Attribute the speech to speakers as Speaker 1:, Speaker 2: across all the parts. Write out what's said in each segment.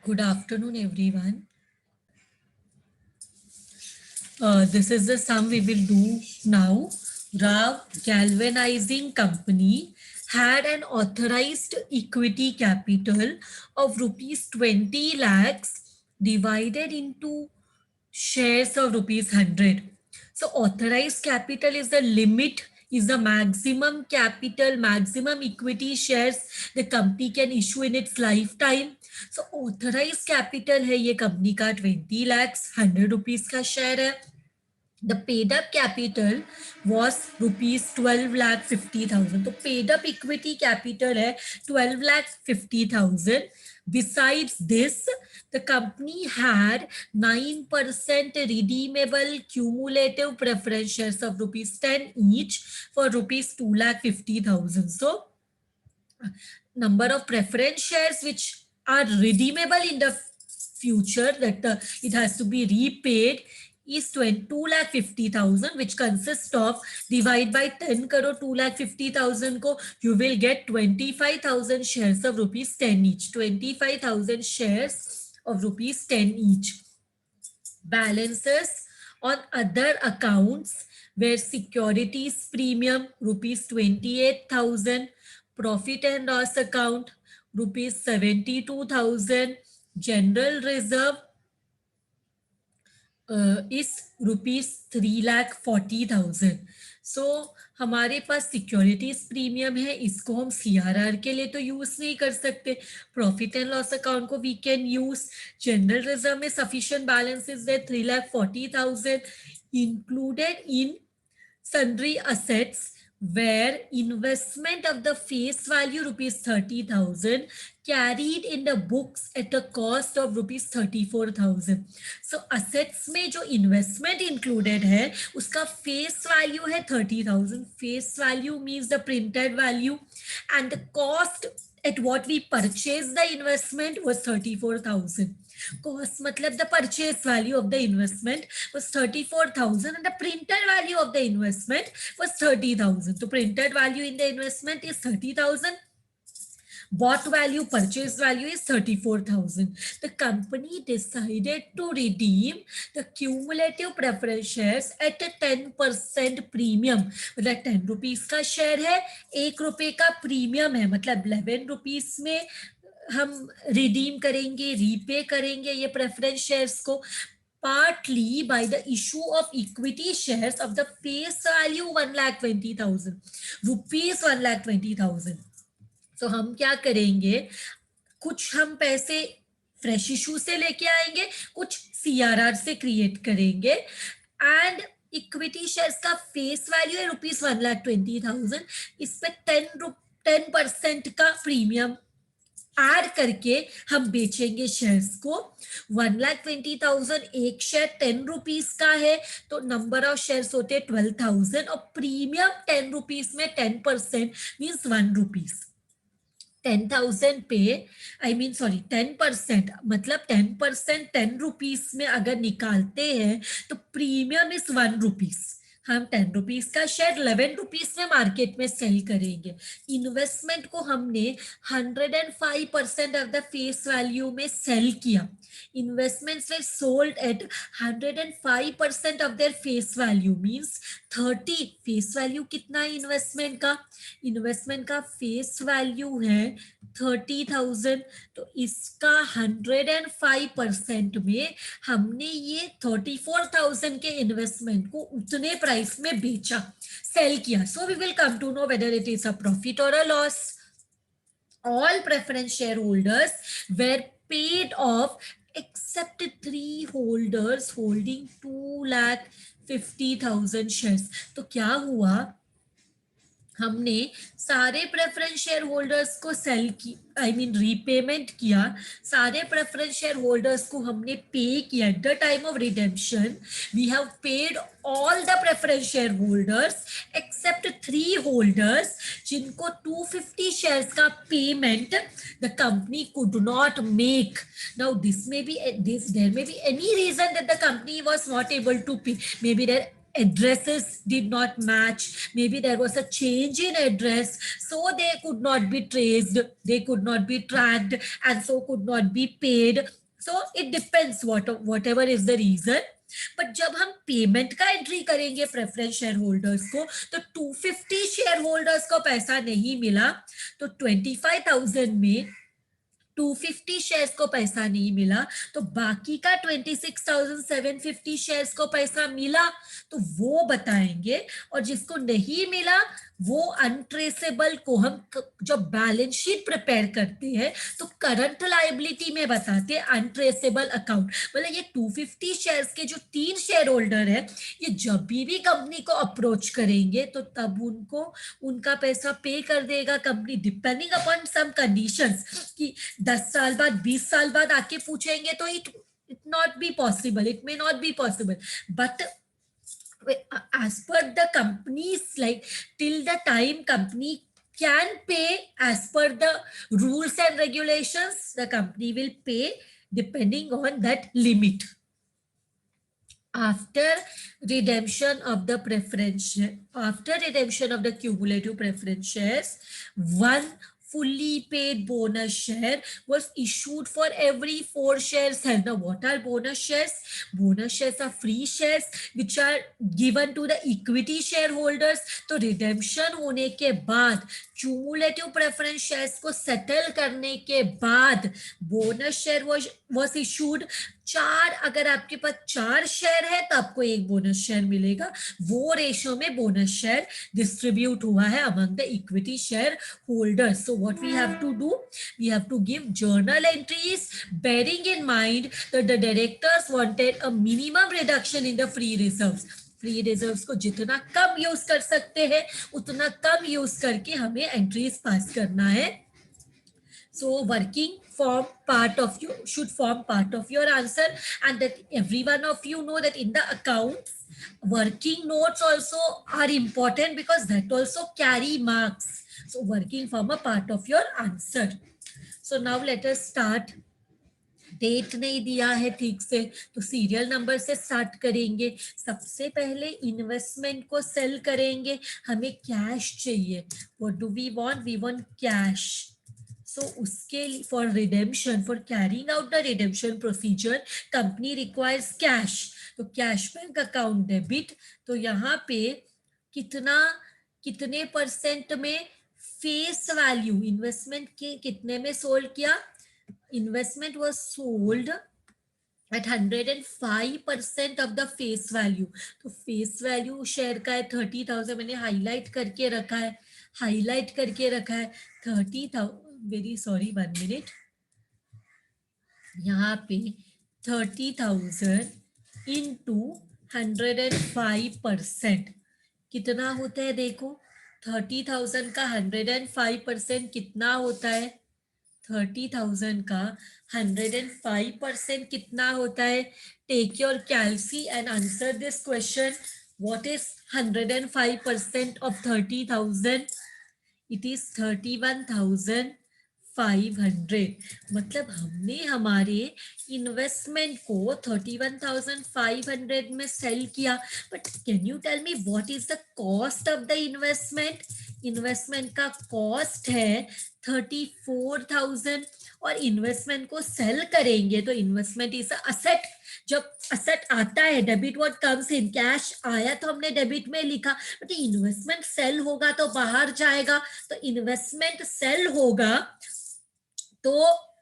Speaker 1: Good afternoon, everyone. This is the sum we will do now. Rao Galvanizing Company had an authorized equity capital of rupees 20 lakhs divided into shares of rupees 100. So authorized capital is the limit, is the maximum capital, maximum equity shares the company can issue in its lifetime. So authorized capital है ये company का 20 lakhs, 100 rupees का share है. The paid up capital was rupees 12 lakh 50,000. तो paid up equity capital है 12 lakh 50,000. Besides this, the company had 9% redeemable cumulative preference shares of rupees 10 each for rupees 2 lakh 50,000. So number of preference shares which are redeemable in the future, that it has to be repaid, is 2 lakh 50,000, which consists of divide by 10 crore 2 lakh 50,000 ko you will get 25,000 shares of rupees 10 each. 25,000 shares of rupees 10 each. Balances on other accounts where securities premium rupees 28,000, profit and loss account rupees 72,000, general reserve इस rupees 3,40,000. सो हमारे पास securities premium है, इसको हम CRR के लिए तो use नहीं कर सकते. प्रॉफिट एंड लॉस अकाउंट को we can use. General reserve में सफिशिएंट बैलेंसेस है 3,40,000 included in sundry assets where investment of the face value rupees 30,000 carried in the books at a cost of rupees 34,000. So assets में जो investment included है उसका face value है 30,000. Face value means the printed value and the cost at what we purchased the investment was 34,000. Cost matlab the purchase value of the investment was 34,000 and the printed value of the investment was 30,000. So printed value in the investment is 30,000. Bought value, purchase value is 34,000. The company decided to redeem the cumulative preference shares at a 10% premium. मतलब 10 rupees का share है, 1 रुपए का premium है, मतलब 11 rupees में हम redeem करेंगे, रीपे करेंगे ये प्रेफरेंस शेयर्स को, partly by the issue of equity shares of the face value 1,20,000 rupees 1,20,000. तो हम क्या करेंगे, कुछ हम पैसे फ्रेश इशू से लेके आएंगे, कुछ सीआरआर से क्रिएट करेंगे. एंड इक्विटी शेयर्स का फेस वैल्यू है रुपीज 1,20,000. इस पे 10% का प्रीमियम ऐड करके हम बेचेंगे शेयर्स को. 1,20,000 एक शेयर 10 रुपीज का है तो नंबर ऑफ शेयर्स होते 12,000 और प्रीमियम 10 रुपीज में 10% मीन्स 1 रुपीज. 10,000 पे 10% मतलब 10% 10 रुपीज में अगर निकालते हैं तो प्रीमियम इज 1 रुपीज. हम 10 रुपीज का शेयर 11 रुपीज में मार्केट में सेल करेंगे. इन्वेस्टमेंट को हमने 105% ऑफ द फेस वैल्यू में सेल किया. Investments way sold at 105% of their face value means 30. Face value कितना है इन्वेस्टमेंट का? इन्वेस्टमेंट का फेस वैल्यू है 30,000. तो इसका 105% में हमने ये 34,000 के इन्वेस्टमेंट को उतने प्राइस में बेचा, सेल किया. So we will come to know whether it is a profit और a loss. All preference shareholders were paid off except 3 holders holding 2,50,000 shares. तो क्या हुआ, हमने सारे प्रेफरेंस शेयर होल्डर्स को सेल की, रीपेमेंट किया. सारे प्रेफरेंस शेयर होल्डर्स को हमने पे किया. At the time of redemption we have paid all the preference share holders except 3 holders जिनको 250 शेयर्स का payment the company could not make. Now there may be any reason that the company was not able to pay. May be there addresses did not match, maybe there was a change in address, so they could not be traced, they could not be tracked, and so could not be paid. So it depends whatever is the reason. But जब हम payment का entry करेंगे preference share holders को, तो 250 share holders को पैसा नहीं मिला, तो 25,000 में 250 शेयर्स को पैसा नहीं मिला, तो बाकी का 26,750 शेयर्स को पैसा मिला, तो वो बताएंगे। और जिसको नहीं मिला वो अनट्रेसेबल को हम जब बैलेंस शीट प्रिपेयर करते हैं तो करंट लायबिलिटी में बताते हैं अनट्रेसेबल अकाउंट। मतलब ये 250 शेयर्स के जो 3 शेयर होल्डर है, ये जब भी कंपनी को अप्रोच करेंगे तो तब उनको उनका पैसा पे कर देगा company, depending upon some conditions कि 10 साल बाद 20 साल बाद आके पूछेंगे तो it not be possible, it may not be possible, but as per the companies, like till the time company can pay as per the rules and regulations, the company will pay depending on that limit. After redemption of the preference, after redemption of the cumulative preference shares, one fully paid bonus share was issued for every 4 shares held. Now, what are bonus shares? Bonus shares are free shares which are given to the equity shareholders. तो redemption होने के बाद, cumulative preference shares को settle करने के बाद bonus share was issued. 4, अगर आपके पास 4 शेयर है तो आपको 1 बोनस शेयर मिलेगा, वो रेशियो में बोनस शेयर डिस्ट्रीब्यूट हुआ है among the equity share holders. So what we have to do, we have to give journal entries bearing in mind that the directors wanted a minimum reduction in the free reserves. Free reserves को जितना कम use कर सकते हैं उतना कम use करके हमें entries pass करना है. So working form part of you should form part of your answer, and that every one of you know that in the accounts working notes also are important because that also carry marks. So working form a part of your answer. So now let us start. Date नहीं दिया है ठीक से तो serial number से start करेंगे. सबसे पहले इन्वेस्टमेंट को सेल करेंगे, हमें कैश चाहिए. What do we want? We want cash. So उसके for redemption, for carrying out the redemption procedure, company requires cash. तो कैश बैंक अकाउंट डेबिट. तो यहाँ पे कितने परसेंट में फेस वैल्यू इन्वेस्टमेंट के कितने में सोल्ड किया? Investment was sold at 105% of the face value. तो फेस वैल्यू शेयर का है 30,000. मैंने हाईलाइट करके रखा है 30,000. Very sorry, 1 minute. यहाँ पे 30,000 इंटू 105% कितना होता है? देखो 30,000 का 105% कितना होता है? 30,000 का 105% कितना होता है? Take your calci and answer this question. What is 105% of 30,000? It is 31,500. मतलब हमने हमारे इन्वेस्टमेंट को 31,500 में सेल किया. But can you tell me what is the cost of the investment? Investment का कॉस्ट है 34,000 और इन्वेस्टमेंट को सेल करेंगे तो इन्वेस्टमेंट इज असेट. जब असेट आता है, debit what comes in, cash आया तो हमने डेबिट में लिखा, बट इन्वेस्टमेंट सेल होगा तो बाहर जाएगा. तो इन्वेस्टमेंट सेल होगा तो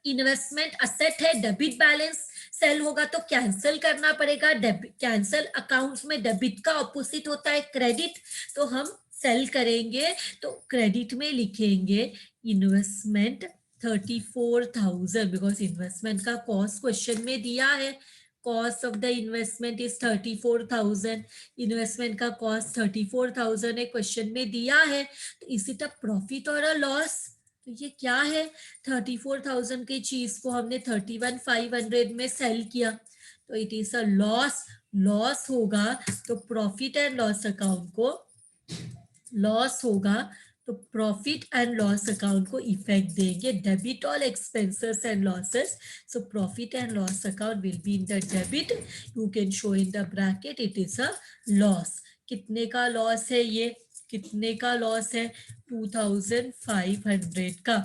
Speaker 1: इन्वेस्टमेंट असेट है, डेबिट बैलेंस सेल होगा तो कैंसिल करना पड़ेगा. कैंसिल अकाउंट्स में डेबिट का ऑपोजिट होता है क्रेडिट. तो हम सेल करेंगे तो क्रेडिट में लिखेंगे इन्वेस्टमेंट 34,000 बिकॉज इन्वेस्टमेंट का कॉस्ट क्वेश्चन में दिया है. Cost of the investment is 34,000. Investment का कॉस्ट 34,000 है, क्वेश्चन में दिया है. तो इज इट अ प्रॉफिट और अ लॉस? तो ये क्या है? 34,000 की चीज को हमने 31,500 में सेल किया तो it is a loss. Loss होगा तो प्रॉफिट एंड लॉस अकाउंट को लॉस होगा तो प्रॉफिट एंड लॉस अकाउंट को इफेक्ट देंगे. Debit all expenses and losses. So profit and loss account will be in the debit. You can show in the bracket it is a loss. कितने का loss है, ये कितने का loss है, 2500 का।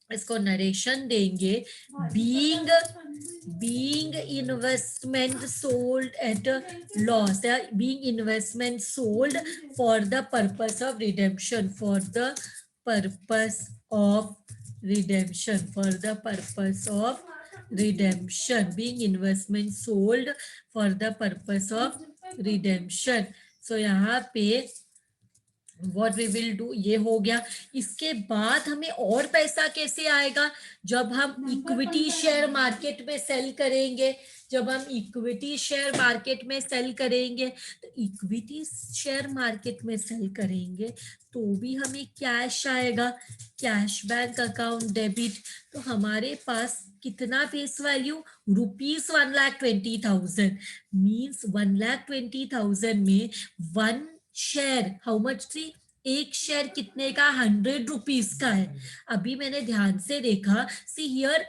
Speaker 1: इसको नरेशन देंगे, being investment sold at loss, being investment sold for the purpose of redemption, for the purpose of redemption, for the purpose of redemption, being investment sold for the purpose of redemption. So यहाँ पे what we will do, ये हो गया। इसके बाद हमें और पैसा कैसे आएगा, जब हम इक्विटी शेयर मार्केट में सेल करेंगे, जब हम इक्विटी शेयर मार्केट में सेल करेंगे, तो इक्विटी शेयर मार्केट में सेल करेंगे तो भी हमें कैश आएगा, कैश बैंक अकाउंट डेबिट। तो हमारे पास कितना फेस वैल्यू, ₹1,20,000, मीन्स 1,20,000 में वन शेयर हाउ मच थी, एक शेयर कितने का, ₹100 का है। अभी मैंने ध्यान से देखा, सी हियर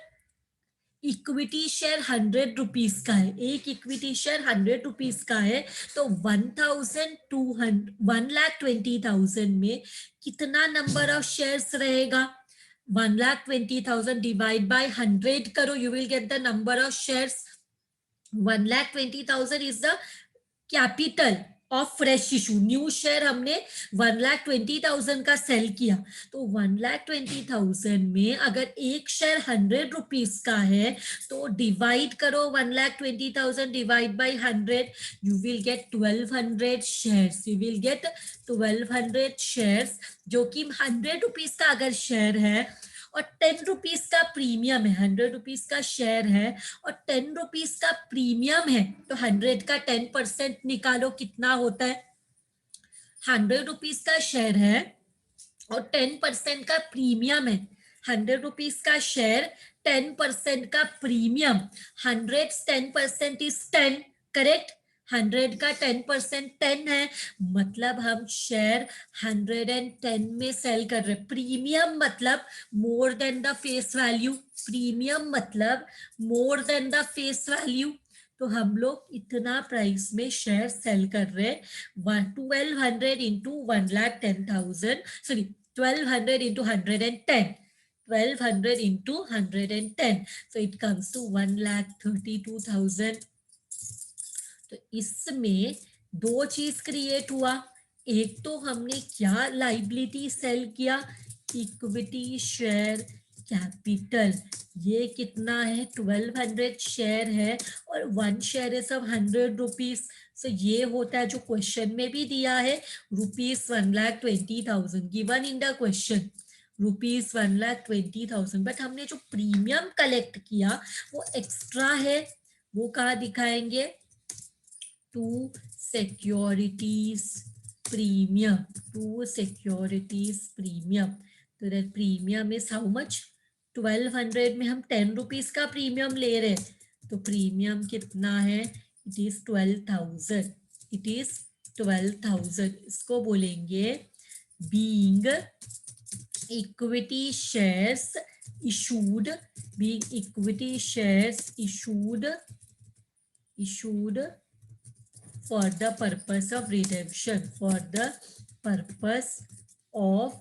Speaker 1: इक्विटी शेयर ₹100 का है, एक इक्विटी शेयर ₹100 का है, तो 1,20,000 में कितना नंबर ऑफ शेयर्स रहेगा, 1,20,000 डिवाइड बाय 100 करो, you will get the number of shares. 1,20,000 is the capital of fresh issue, new share हमने 1,20,000 का सेल किया, तो 1,20,000 में अगर एक शेयर ₹100 का है तो डिवाइड करो 1,20,000 divide by 100, you will get 1,200 shares, you will get 1,200 shares, जो कि ₹100 का अगर शेयर है और ₹10 का प्रीमियम है, ₹100 का शेयर है और ₹10 का प्रीमियम है, तो 100 का 10% निकालो, कितना होता है, ₹100 का शेयर है और 10% का प्रीमियम है, ₹100 का शेयर, 10% का प्रीमियम, 100 10% इज 10, करेक्ट, 100 का 10% 10 है, मतलब हम शेयर 110 में सेल कर रहे हैं। प्रीमियम मतलब more than the face value, premium मतलब more than the face value, तो हम लोग इतना प्राइस में शेयर सेल कर रहे हैं। 1,200 into 1,10,000, sorry 1,200 into 110, 1,200 into 110, so it comes to 1,32,000। तो इसमें दो चीज क्रिएट हुआ, एक तो हमने क्या लाइबिलिटी सेल किया, इक्विटी शेयर कैपिटल, ये कितना है, 1,200 शेयर है और वन शेयर है सब ₹100, सो ये होता है जो क्वेश्चन में भी दिया है, ₹1,20,000 given in the question, ₹1,20,000, but हमने जो प्रीमियम कलेक्ट किया वो एक्स्ट्रा है, वो कहाँ दिखाएंगे, to securities premium, to securities premium, तो that premium is how much, 1,200 में हम ₹10 का प्रीमियम ले रहे हैं, तो प्रीमियम कितना है, इट इज 12,000, इट इज 12,000, इसको बोलेंगे being equity shares issued, being equity shares issued for the purpose of redemption, for the purpose of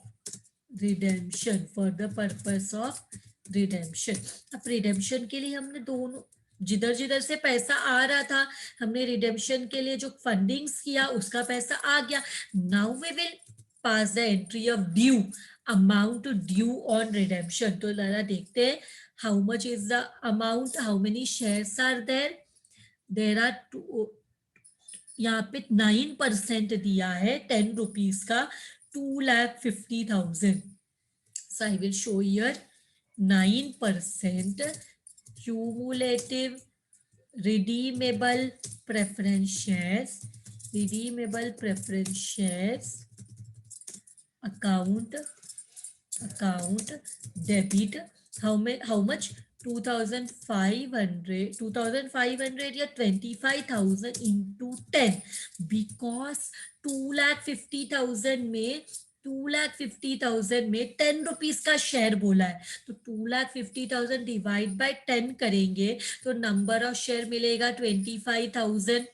Speaker 1: redemption, for the purpose of redemption। अब रिडेम्पशन के लिए हमने दोनों, जिधर जिधर से पैसा आ रहा था हमने रिडेम्पशन के लिए जो फंडिंग्स किया उसका पैसा आ गया। Now we will pass the entry of due, amount due on redemption. तो जरा देखते हैं how much is the amount, how many shares are there, there are two, यहाँ पे 9% दिया है ₹10 का, 2,50,000, so I will show here 9% cumulative redeemable preference shares, redeemable preference shares account debit, how much, 2,500 या 25,000 into 10, because 2,50,000 में 2,50,000 में ₹10 का share बोला है, तो 2,50,000 डिवाइड बाय 10 करेंगे तो नंबर ऑफ शेयर मिलेगा 25,000,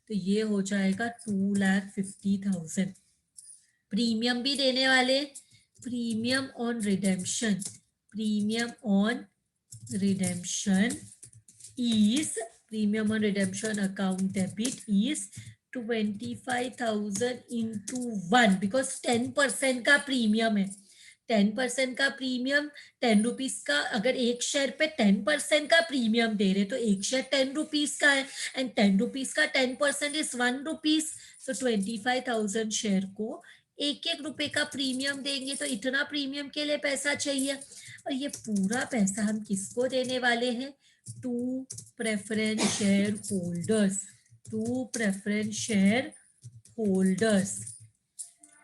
Speaker 1: तो तो ये हो जाएगा 2,50,000। प्रीमियम भी देने वाले, premium on redemption, premium on redemption is, premium on redemption account debit is 25,000 into 1, because 10% का प्रीमियम है। 10% का प्रीमियम, 10 रुपीज का, अगर एक शेयर पे 10% का प्रीमियम दे रहे तो एक शेयर 10 रुपीज का है, एंड 10 रुपीज का 10% इज 1 रुपीज। सो 25,000 शेयर को एक एक रुपए का प्रीमियम देंगे, तो इतना प्रीमियम के लिए पैसा चाहिए। और ये पूरा पैसा हम किसको देने वाले हैं? To preference share holders, to preference share holders.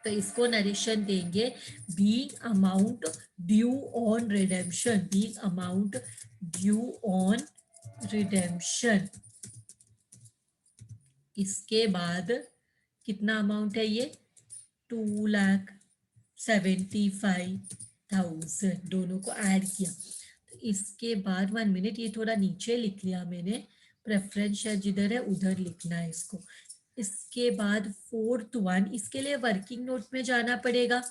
Speaker 1: तो इसको नरेशन देंगे being amount due on redemption, being amount due on redemption. इसके बाद कितना अमाउंट है ये? 2,75,000, दोनों को ऐड किया। तो इसके बाद 1 मिनट, ये थोड़ा नीचे लिख लिया मैंने, प्रेफरेंस शेयर जिधर है उधर लिखना है इसको। इसके बाद 4th वन, इसके लिए वर्किंग नोट में जाना पड़ेगा,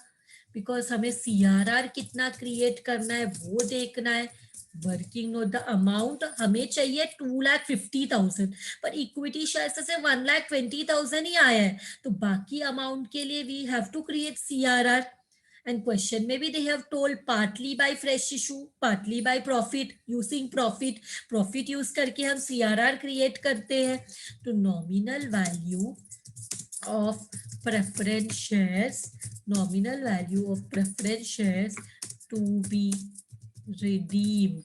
Speaker 1: बिकॉज हमें CRR कितना क्रिएट करना है वो देखना है। वर्किंग नोट, द अमाउंट हमें चाहिए 2,50,000, पर इक्विटी शेयर से 1,20,000 ही आया है, तो बाकी अमाउंट के लिए we have to create CRR। And question में भी they have told partly by fresh issue, partly by profit, using profit, profit use करके हम CRR क्रिएट करते हैं। तो nominal value of preference shares, nominal value of preference shares to be redeemed,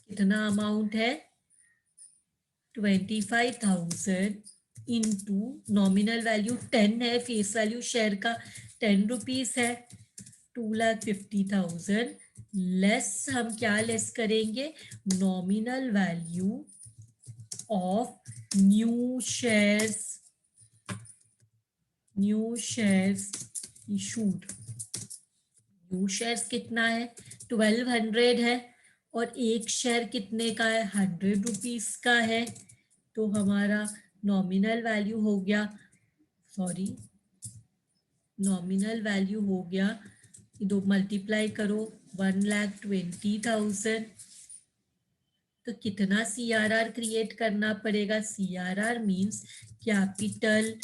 Speaker 1: कितना amount है? 25,000 into nominal value 10 है, face value share का 10 rupees है, 2,50,000 लेस हम क्या लेस करेंगे? Nominal value of new shares, new shares issued. New shares कितना है? 1,200 है, और एक शेयर कितने का है? 100 रुपीज का है। तो हमारा नॉमिनल वैल्यू हो गया, सॉरी, नॉमिनल वैल्यू हो गया, दो मल्टीप्लाई करो, 1,20,000। तो कितना CRR क्रिएट करना पड़ेगा? CRR means capital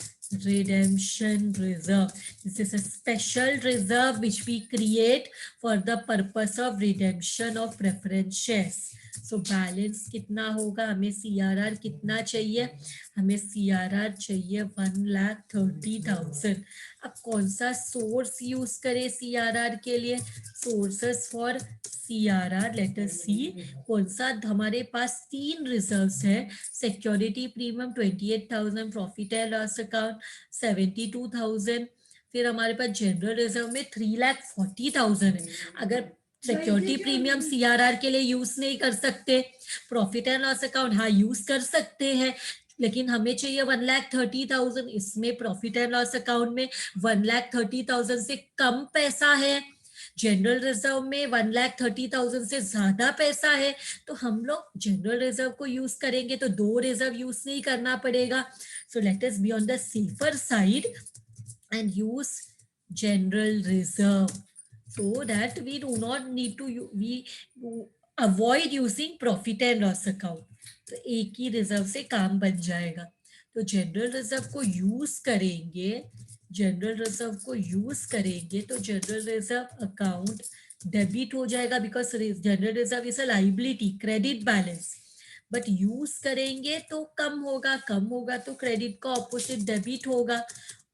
Speaker 1: redemption reserve. This is a special reserve which we create for the purpose of redemption of preference shares. So balance कितना होगा? हमें CRR कितना चाहिए? हमें CRR चाहिए 1,30,000। अब कौन सा सोर्स यूज करें CRR के लिए? Sources for CRR, let us see कौन सा। हमारे पास 3 रिजर्व्स है, security premium 28,000, profit and loss account 72,000, फिर हमारे पास जनरल रिजर्व में 3,40,000 है। अगर सिक्योरिटी प्रीमियम CRR के लिए यूज नहीं कर सकते, प्रॉफिट एंड लॉस अकाउंट हाँ यूज कर सकते हैं, लेकिन हमें चाहिए 1,30,000। इसमें प्रॉफिट एंड लॉस अकाउंट में 1,30,000 से कम पैसा है, जनरल रिजर्व में 1,30,000 से ज्यादा पैसा है। तो हम लोग जनरल रिजर्व को यूज करेंगे, तो 2 रिजर्व यूज नहीं करना पड़ेगा। So let us be on the safer side and use general reserve, so that we do not need to we avoid using profit and loss account। तो एक ही reserve से काम बन जाएगा। तो जनरल रिजर्व को यूज करेंगे, जनरल रिजर्व को यूज करेंगे तो जनरल रिजर्व अकाउंट डेबिट हो जाएगा, because general reserve is a liability, credit balance. But use करेंगे तो कम होगा, कम होगा तो क्रेडिट का ऑपोजिट डेबिट होगा,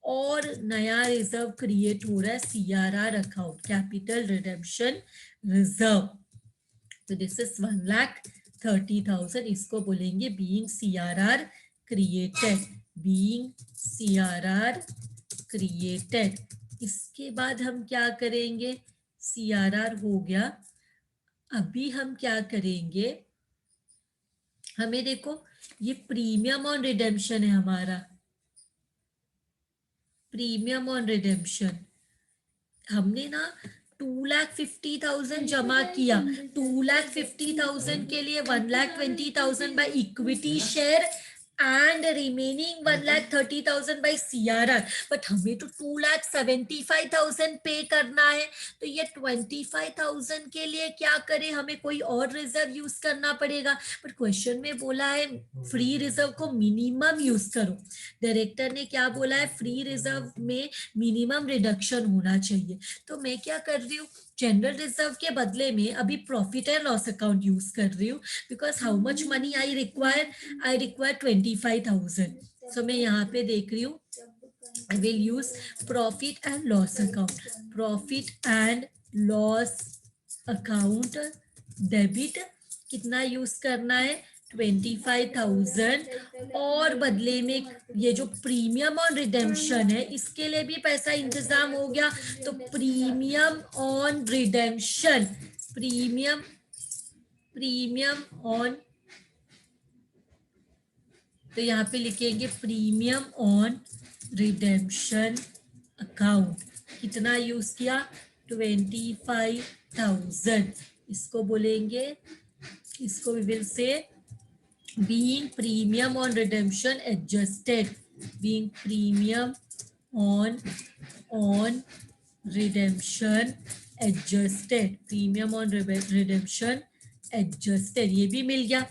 Speaker 1: और नया रिजर्व क्रिएट हो रहा है CRR account, capital redemption reserve. तो दिस इज 1,30,000, इसको बोलेंगे being CRR created, being CRR created. इसके बाद हम क्या करेंगे? CRR हो गया, अभी हम क्या करेंगे? हमें देखो, ये प्रीमियम ऑन रिडेम्पशन है हमारा, प्रीमियम ऑन रिडेम्पशन। हमने ना 2,50,000 जमा किया, 2,50,000 के लिए 1,20,000 by equity share and remaining 1,30,000 by CRR, but हमें तो 2,75,000 पे करना है, तो ये 25,000 के लिए क्या करें, हमें कोई और रिजर्व यूज करना पड़ेगा, बट क्वेश्चन में बोला है फ्री रिजर्व को मिनिमम यूज करो। डायरेक्टर ने क्या बोला है, फ्री रिजर्व में मिनिमम रिडक्शन होना चाहिए, तो मैं क्या कर रही हूँ, जनरल रिजर्व के बदले में अभी profit and loss account use कर रही हूँ, because how much money I require 25,000, सो मैं यहाँ पे देख रही हूँ, I will use profit and loss account, profit and loss account debit, कितना यूज करना है, 25,000, और बदले में ये जो प्रीमियम ऑन रिडेम्पशन है इसके लिए भी पैसा इंतजाम हो गया, तो premium on redemption, premium on, तो यहाँ पे लिखेंगे प्रीमियम ऑन रिडेम्पशन अकाउंट, कितना यूज किया, 25,000, इसको बोलेंगे, इसको we will say being premium on redemption adjusted, being premium on redemption adjusted, premium on redemption adjusted, ये भी मिल गया।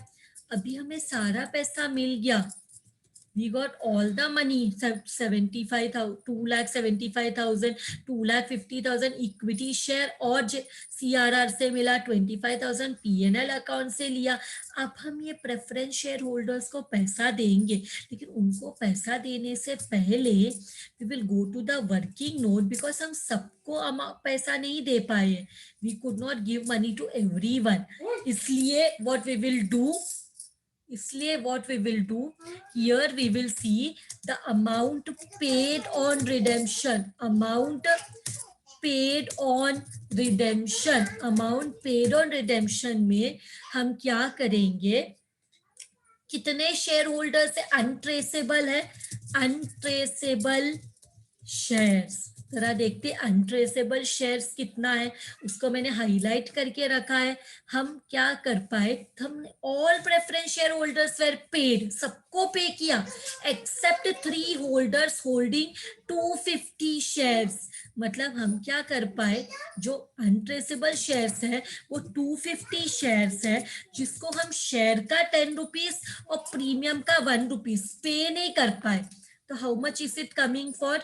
Speaker 1: अभी हमें सारा पैसा मिल गया, we got all the money, 75,000, 2,75,000, 2,50,000 equity share और CRR से मिला, 25,000 PNL अकाउंट से लिया। अब हम ये प्रेफरेंस शेयर होल्डर्स को पैसा देंगे, लेकिन उनको पैसा देने से पहले we will go to the working note, because हम सबको पैसा नहीं दे पाए, we could not give money to everyone, इसलिए व्हाट वी विल डू, इसलिए what we will do, here we will see the amount paid on redemption, amount paid on redemption, amount paid on redemption में हम क्या करेंगे, कितने share holder से untraceable है, untraceable shares, जरा देखते अनट्रेसेबल शेयर्स कितना है, उसको मैंने हाईलाइट करके रखा है। हम क्या कर पाए, हम all preference share holders were paid, सबको पे किया, एक्सेप्ट 3 होल्डर्स होल्डिंग 250 शेयर्स, मतलब हम क्या कर पाए, जो अनट्रेसेबल शेयर्स है वो 250 शेयर्स है, जिसको हम शेयर का 10 रुपीज और प्रीमियम का 1 रुपीज पे नहीं कर पाए, तो how much is it coming for,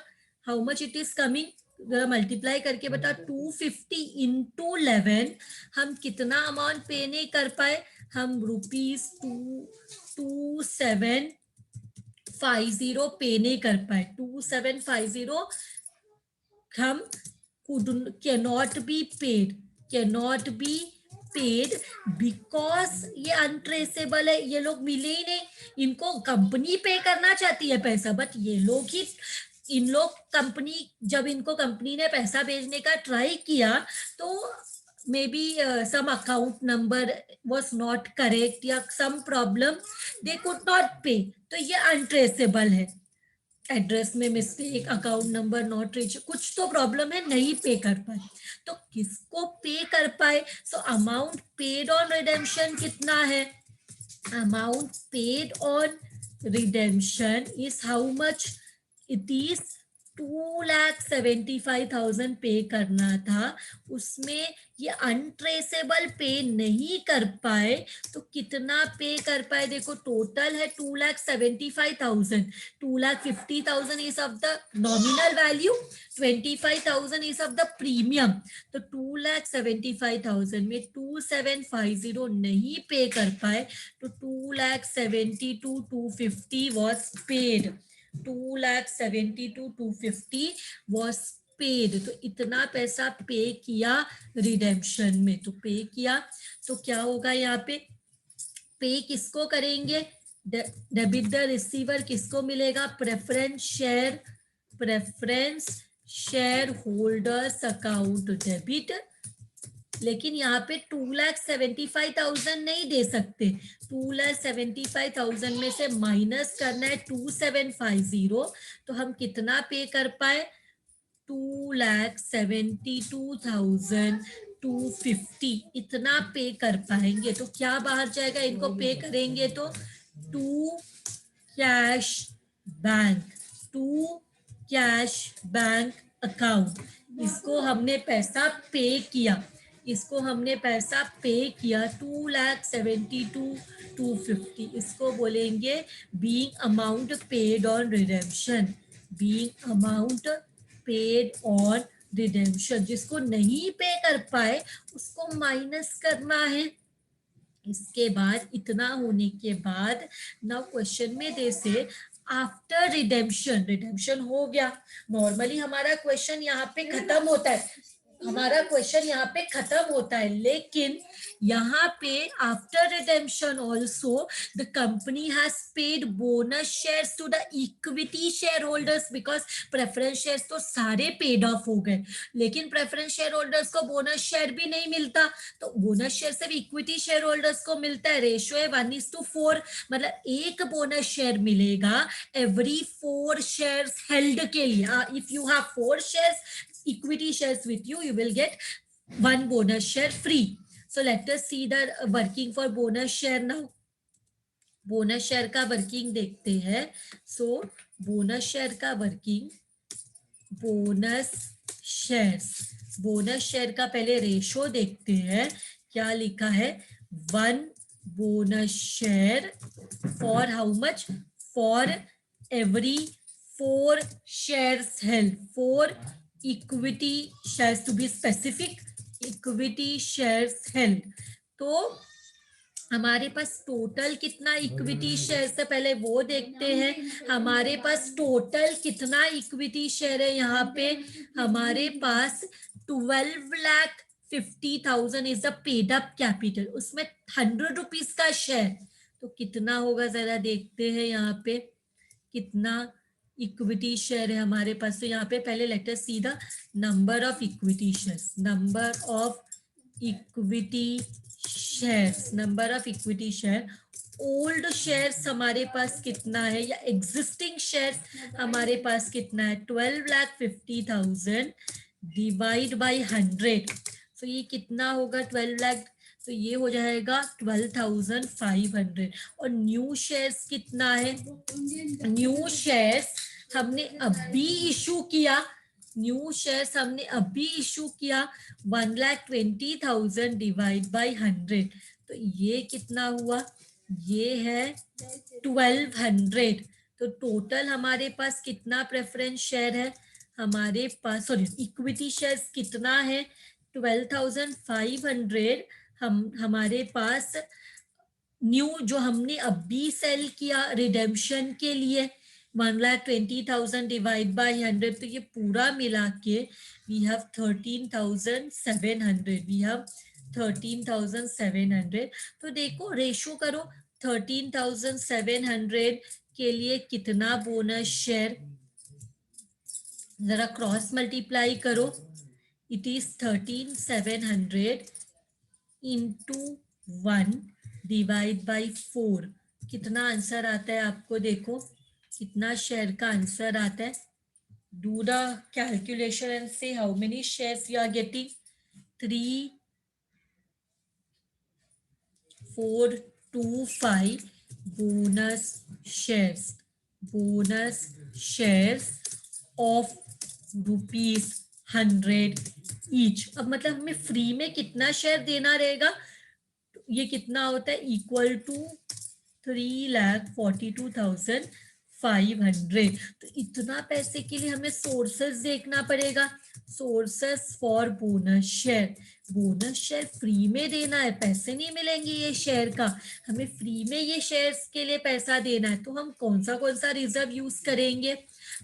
Speaker 1: how much it is coming, जरा मल्टीप्लाई करके बता, 250 इंटू 11, हम कितना अमाउंट पे नहीं कर पाए, हम ₹2750 पे नहीं कर पाए, 2750 हम cannot be paid बिकॉज ये अनट्रेसेबल है, ये लोग मिले ही नहीं, इनको कंपनी पे करना चाहती है पैसा, बट ये लोग ही, इन लोग कंपनी, जब इनको कंपनी ने पैसा भेजने का ट्राई किया तो may be some account number was not correct या some problem, they could not pay, तो ये अनट्रेसेबल है, एड्रेस में mistake, account number not reach, कुछ तो प्रॉब्लम है, नहीं पे कर पाए, तो किसको पे कर पाए, so amount paid on redemption कितना है, amount paid on redemption is how much, it is 2,75,000 पे करना था, उसमें ये अनट्रेसेबल पे नहीं कर पाए, तो कितना पे कर पाए, देखो टोटल है 2,75,000, 2,50,000 is of the nominal value, 25,000 is of the premium, तो 2,75,000 में 2,750 नहीं पे कर पाए, तो 2,72,250 वॉज पेड, 2,72,250 वॉज पेड, तो इतना पैसा पे किया रिडेम्पशन में, तो पे किया, तो क्या होगा यहाँ पे, पे किसको करेंगे, डेबिट द रिसीवर, किसको मिलेगा, preference share holders account debit, लेकिन यहाँ पे 2,75,000 नहीं दे सकते, 2,75,000 में से माइनस करना है 2,750, तो हम कितना पे कर पाए, 2,72,250 इतना पे कर पाएंगे, तो क्या बाहर जाएगा, इनको पे करेंगे तो 2 cash bank to cash bank account. इसको हमने पैसा पे किया, इसको हमने पैसा पे किया 2,72,250, इसको बोलेंगे being amount paid on redemption, being amount paid on redemption. जिसको नहीं पे कर पाए उसको माइनस करना है। इसके बाद इतना होने के बाद नाउ क्वेश्चन में दे से आफ्टर रिडेम्पशन, रिडेम्पशन हो गया। नॉर्मली हमारा क्वेश्चन यहाँ पे खत्म होता है, हमारा क्वेश्चन यहाँ पे खत्म होता है, लेकिन यहाँ पे after redemption also the company has paid bonus shares to the equity share holders, because preference shares तो सारे पेड ऑफ हो गए, लेकिन प्रेफरेंस शेयर होल्डर्स को बोनस शेयर भी नहीं मिलता, तो बोनस शेयर सिर्फ इक्विटी शेयर होल्डर्स को मिलता है। रेशियो है 1:4, मतलब एक बोनस शेयर मिलेगा एवरी 4 शेयर्स हेल्ड के लिए। If you have 4 shares equity shares with you, you will get 1 bonus share free. So let us see the working for bonus share now. Bonus share का working देखते हैं। सो bonus share का working, bonus shares, bonus share का पहले ratio देखते हैं, क्या लिखा है, 1 bonus share for how much, for every 4 shares held, 4 equity shares to be specific, equity shares held। तो हमारे पास टोटल कितना इक्विटी शेयर है पहले वो देखते हैं। हमारे पास टोटल कितना इक्विटी शेयर है, यहाँ पे हमारे पास 12,50,000 is the paid up capital, उसमें 100 रुपीज का शेयर, तो कितना होगा जरा देखते हैं यहाँ पे कितना इक्विटी शेयर है हमारे पास। तो यहाँ पे पहले late us see the number of equity shares, number of equity shares, number of equity share. Old shares हमारे पास कितना है या एग्जिस्टिंग शेयर्स हमारे पास कितना है, 12,50,000 डिवाइड बाई 100, तो ये कितना होगा 12 लाख, तो ये हो जाएगा 12,500। और न्यू शेयर्स कितना है, न्यू शेयर्स हमने अभी इशू किया, न्यू शेयर्स हमने अभी इशू किया 1,20,000 डिवाइड बाई 100, तो ये कितना हुआ, ये है 1,200। तो टोटल हमारे पास कितना प्रेफरेंस शेयर है, हमारे पास सॉरी इक्विटी शेयर्स कितना है 12,500। हमारे पास न्यू जो हमने अभी सेल किया रिडेम्पशन के लिए 1,20,000 डिवाइड बाई 100, तो ये पूरा मिला के वी हैव 13,700, वी हैव 13,700। तो देखो रेशो करो 13,700 के लिए कितना बोनस शेयर, जरा क्रॉस मल्टीप्लाई करो, it is 13,700 into 1 divide by 4, कितना आंसर आता है आपको, देखो कितना शेयर का आंसर आता है। Do the calculation and say how many shares you are getting, 3,425 bonus shares, bonus shares of ₹100 each. अब मतलब हमें फ्री में कितना शेयर देना रहेगा, ये कितना होता है, इक्वल टू 3,42,500। तो इतना पैसे के लिए हमें सोर्सेस देखना पड़ेगा, sources for bonus share. Bonus share free में देना है, पैसे नहीं मिलेंगे ये शेयर का, हमें फ्री में ये शेयर्स के लिए पैसा देना है, तो हम कौन सा रिजर्व यूज करेंगे।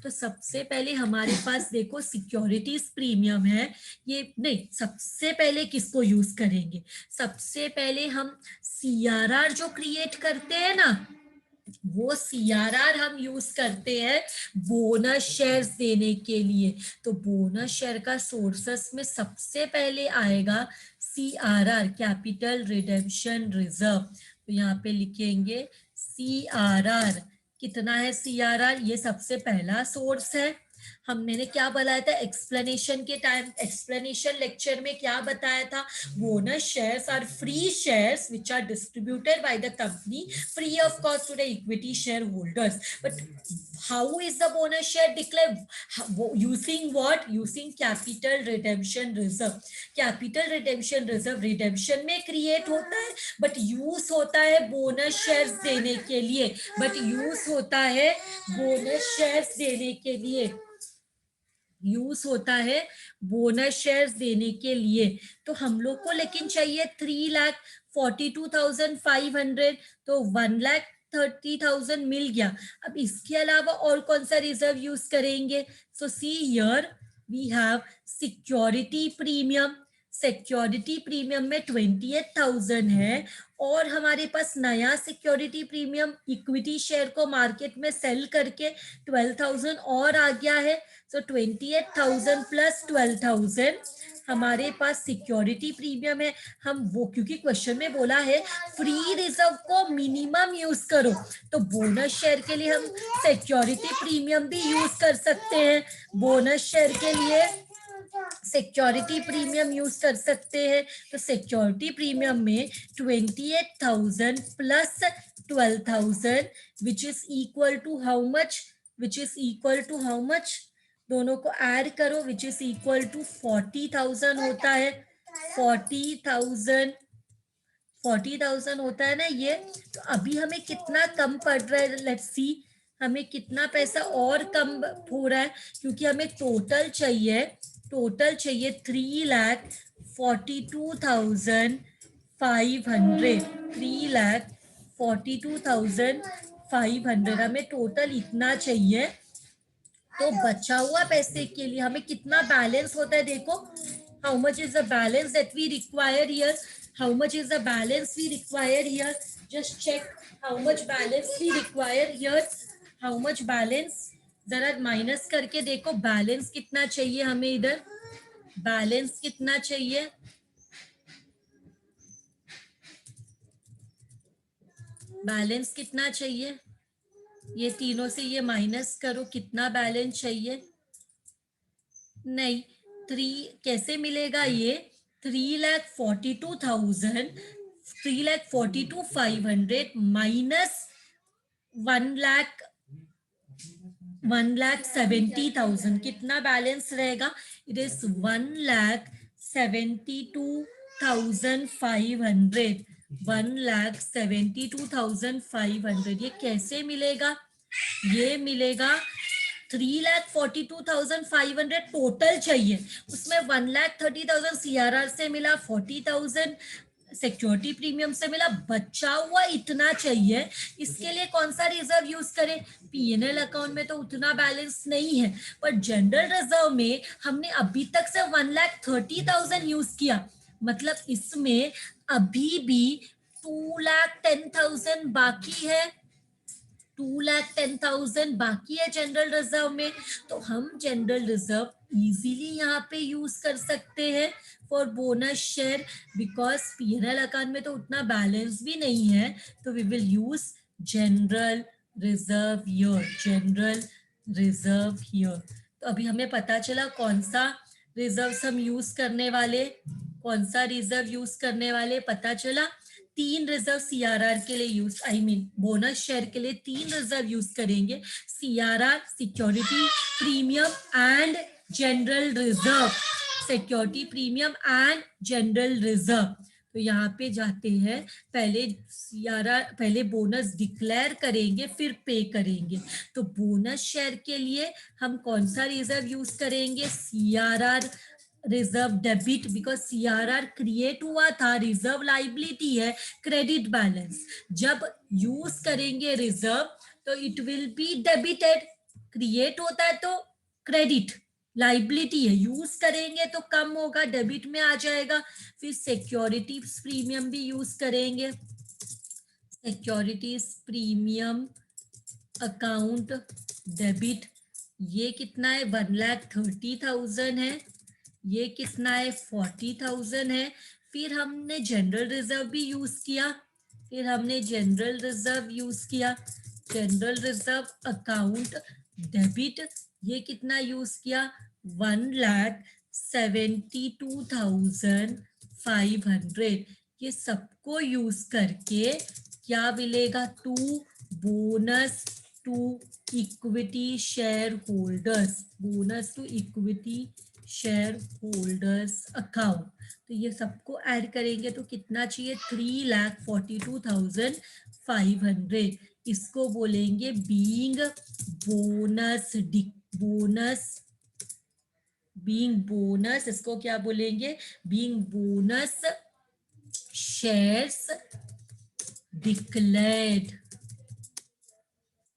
Speaker 1: तो सबसे पहले हमारे पास देखो सिक्योरिटीज प्रीमियम है, ये नहीं, सबसे पहले किसको यूज करेंगे, सबसे पहले हम सीआरआर जो क्रिएट करते हैं ना, वो सीआरआर हम यूज करते हैं बोनस शेयर्स देने के लिए। तो बोनस शेयर का सोर्सेस में सबसे पहले आएगा सीआरआर, कैपिटल रिडेम्पशन रिजर्व। तो यहाँ पे लिखेंगे सीआरआर, कितना है सीआरआर, ये सबसे पहला सोर्स है मैंने क्या बताया था एक्सप्लेनेशन के टाइम, एक्सप्लेनेशन लेक्चर में क्या बताया था, bonus shares are free shares which are distributed by the company free of cost to the equity share holders. But how is the bonus share declared? Using what? Using capital redemption reserve. Capital redemption reserve redemption में create होता है, but use होता है bonus shares देने के लिए, but use होता है बोनस शेयर्स देने के लिए, यूज होता है बोनस शेयर्स देने के लिए. तो हम लोग को लेकिन चाहिए 3,42,500, तो 1,30,000 मिल गया. अब इसके अलावा और कौन सा रिजर्व यूज करेंगे? So see here we have security premium. Security premium में 28,000 है, और हमारे पास नया सिक्योरिटी प्रीमियम इक्विटी शेयर को मार्केट में सेल करके 12,000 और आ गया है. सो 28,000 प्लस 12,000 हमारे पास सिक्योरिटी प्रीमियम है. हम वो, क्योंकि क्वेश्चन में बोला है फ्री रिजर्व को मिनिमम यूज करो, तो बोनस शेयर के लिए हम सिक्योरिटी प्रीमियम भी यूज कर सकते हैं. बोनस शेयर के लिए सिक्योरिटी प्रीमियम यूज कर सकते हैं. तो सिक्योरिटी प्रीमियम में 28,000 plus 12,000 which is equal to how much, which is equal to how much, दोनों को ऐड करो, विच इज इक्वल टू 40,000 होता है. 40,000 होता है ना ये. तो अभी हमें कितना कम पड़ रहा है, लेट्स सी हमें कितना पैसा और कम हो रहा है, क्योंकि हमें टोटल चाहिए 3,42,500. 3,42,500 हमें टोटल इतना चाहिए. तो बचा हुआ पैसे के लिए हमें कितना बैलेंस होता है, देखो how much is the balance that we require here, how much is the balance we require here, just check how much balance we require here, how much balance, जरा माइनस करके देखो बैलेंस कितना चाहिए हमें इधर, बैलेंस कितना चाहिए, balance कितना चाहिए, ये तीनों से ये माइनस करो कितना बैलेंस चाहिए. नहीं, 3 कैसे मिलेगा ये, 3,42,500 माइनस 1,70,000 कितना बैलेंस रहेगा, इट इज 1,72,500. 1,72,500 ये कैसे मिलेगा, ये मिलेगा 3,42,500 टोटल चाहिए, उसमें 1,30,000 CRR से मिला, 40,000 सिक्योरिटी प्रीमियम से मिला, बचा हुआ इतना चाहिए. इसके लिए कौन सा रिजर्व यूज करें, पीएनएल अकाउंट में तो उतना बैलेंस नहीं है, पर जनरल रिजर्व में हमने अभी तक से 1,30,000 यूज किया, मतलब इसमें अभी भी 2,10,000 बाकी है, 2,10,000 बाकी है जनरल रिजर्व में. तो हम जनरल रिजर्व इजीली यहाँ पे यूज कर सकते हैं for bonus share, because PNL account में तो उतना बैलेंस भी नहीं है, तो we will use general reserve here, general reserve here. तो अभी हमें पता चला कौन सा रिजर्व हम यूज करने वाले, कौन सा रिजर्व यूज करने वाले, पता चला 3 रिजर्व सीआरआर के लिए use, I mean bonus share के लिए 3 रिजर्व यूज करेंगे, CRR, security premium and general reserve, security premium and general reserve. तो यहाँ पे जाते हैं, पहले सीआरआर, पहले बोनस डिक्लेयर करेंगे फिर पे करेंगे. तो बोनस शेयर के लिए हम कौन सा रिजर्व यूज करेंगे, CRR reserve debit, because CRR create हुआ था, रिजर्व लाइबिलिटी है, क्रेडिट बैलेंस. जब यूज करेंगे रिजर्व तो it will be debited, create होता है तो क्रेडिट, लाइबिलिटी है, यूज करेंगे तो कम होगा, डेबिट में आ जाएगा. फिर सिक्योरिटी प्रीमियम भी यूज करेंगे, सिक्योरिटीज प्रीमियम अकाउंट डेबिट, ये कितना है 1,30,000 है, ये कितना है 40,000 है. फिर हमने जनरल रिजर्व भी यूज किया, फिर हमने जनरल रिजर्व यूज किया, जनरल रिजर्व अकाउंट डेबिट ये कितना यूज किया, 1,72,500। ये सबको यूज करके क्या मिलेगा, to bonus to equity share holders, bonus to equity share holders account. तो ये सबको ऐड करेंगे तो कितना चाहिए, 3,42,500। इसको बोलेंगे being bonus, bonus, being bonus, इसको क्या बोलेंगे, being bonus shares declared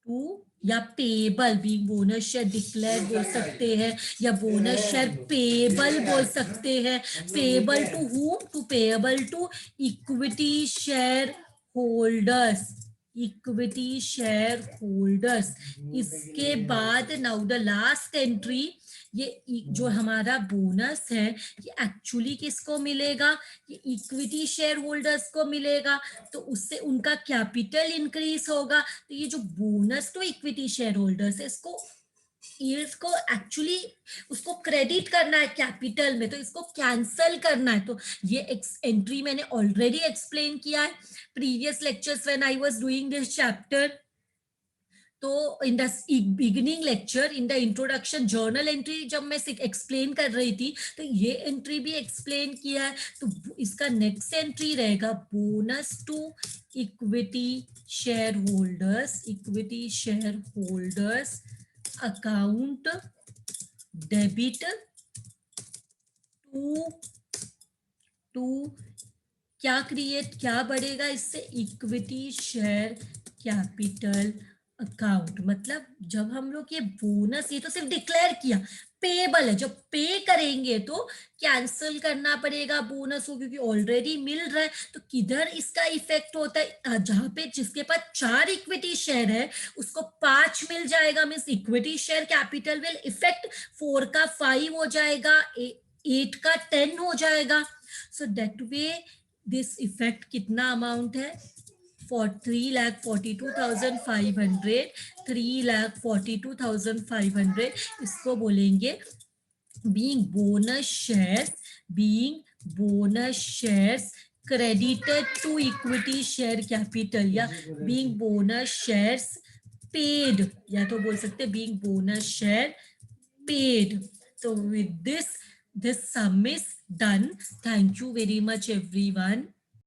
Speaker 1: to, या payable, being bonus share declare बोल सकते हैं, या बोनस शेयर पेबल बोल सकते हैं। Payable to whom, to payable to equity share holders, equity share holders. इसके बाद नाउ द लास्ट एंट्री, ये जो हमारा बोनस है ये एक्चुअली किसको मिलेगा, ये इक्विटी शेयर होल्डर्स को मिलेगा। तो उससे उनका कैपिटल इंक्रीज होगा। तो ये जो bonus to equity share holders है, इसको एक्चुअली उसको क्रेडिट करना है कैपिटल में, तो इसको कैंसल करना है। तो ये एंट्री मैंने ऑलरेडी एक्सप्लेन किया है previous lectures when I was doing this chapter. तो in the beginning lecture, in the introduction, journal entry जब मैं एक्सप्लेन कर रही थी तो ये एंट्री भी एक्सप्लेन किया है। तो इसका नेक्स्ट एंट्री रहेगा bonus to equity share holders, equity share holders account debit to, to क्या क्रिएट, क्या बढ़ेगा इससे, इक्विटी शेयर कैपिटल अकाउंट। मतलब जब हम लोग ये बोनस, ये तो सिर्फ डिक्लेयर किया, पेबल है, जब पे करेंगे तो कैंसिल करना पड़ेगा बोनस को, क्योंकि ऑलरेडी मिल रहा है। तो किधर इसका इफेक्ट होता है, जहां पे जिसके पास 4 इक्विटी शेयर है उसको 5 मिल जाएगा, means equity share capital will effect, 4 का 5 हो जाएगा, 8 का 10 हो जाएगा। So that way this effect कितना अमाउंट है, for 3,42,500, 3,42,500। इसको बोलेंगे being bonus shares, being bonus shares credited to equity share capital, या being bonus shares paid, या तो बोल सकते being bonus share paid। So with this sum is done. Thank you very much everyone.